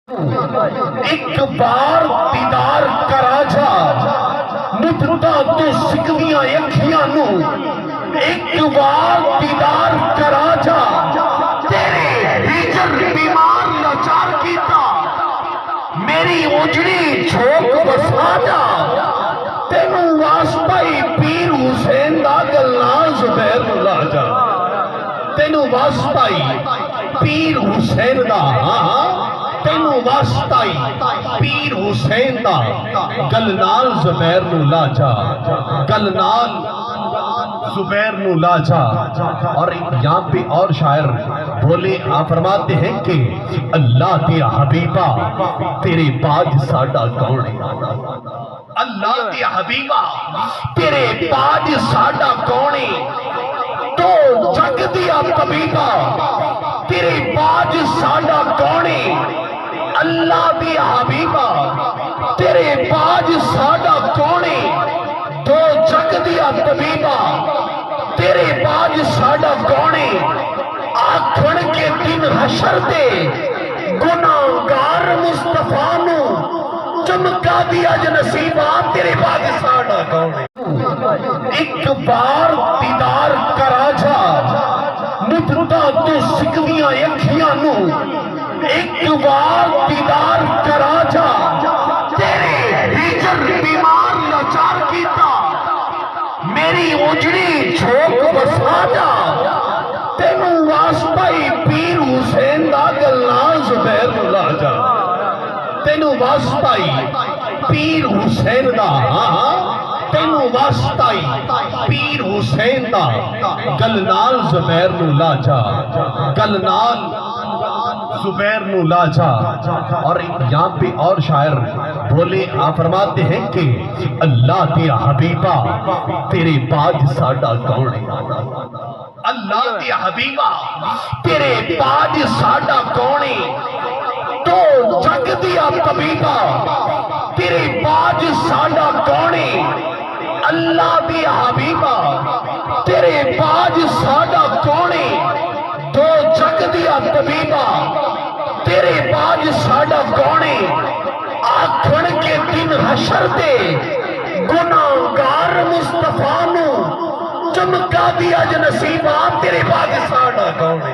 ایک بار دیدار کرا جا مدتا تو سکھدیاں اکھیاں نو ایک بار دیدار کرا جا تیرے ہجر بیمار لاچار کیتا میری اجڑی جھوک بسا جا تینوں واسطہ ہی پیر حسین دا گلنا زبیر نو لا جا تینوں واسطہ ہی پیر حسین دا تینوں واسطہ ہی پیر حسین دا گلنال زبیر نو لا جا گلنال زبیر نو لا جا۔ اور یہاں پہ اور شاعر بولے آپ فرماتے ہیں کہ اللہ دیا حبیبہ تیرے باج ساڈا کون ہے، اللہ دیا حبیبہ تیرے باج ساڈا کون ہے، تو جگ دیا طبیبہ تیرے باج ساڈا کون ہے، اللہ دیا حبیبہ تیرے باج ساڈا کون ہے، تو جگ دیا طبیبہ تیرے باج ساڈا کون ہے، آکھن کے دن حشر دے گناہگار مصطفیٰ نو چمکا دیا جنصیبہ تیرے باج ساڈا کون ہے۔ ایک بار دیدار کرا جا مدتا تو سکھدیاں اکھیاں نو ایک بار دیدار کرا جا تیرے ہجر بیمار لاچار کیتا میری اجڑی جھوک بسا جا تینوں واسطہ ہی پیر حسین دا گلنا زبیر نو لا جا تینوں واسطہ ہی پیر حسین دا تینوں واسطہ ہی پیر حسین دا گلنال زبیر نو لا جا گلنال زبیر نو لا جا۔ اور یہاں پہ اور شاعر بولے آپ فرماتے ہیں کہ اللہ دیا حبیبہ تیرے باج ساڈا کون ہے، اللہ دیا حبیبہ تیرے باج ساڈا کون ہے، تو جگ دیا طبیبہ تیرے باج ساڈا کون ہے، اللہ دیا حبیبہ تیرے باج ساڈا کون ہے، تو جگ دیا طبیبہ تیرے باج ساڈا کون ہے، آکھن کے دن حشر دے گناہگار مصطفیٰ نو چمکا دیا جنصیبہ تیرے باج ساڈا کون ہے۔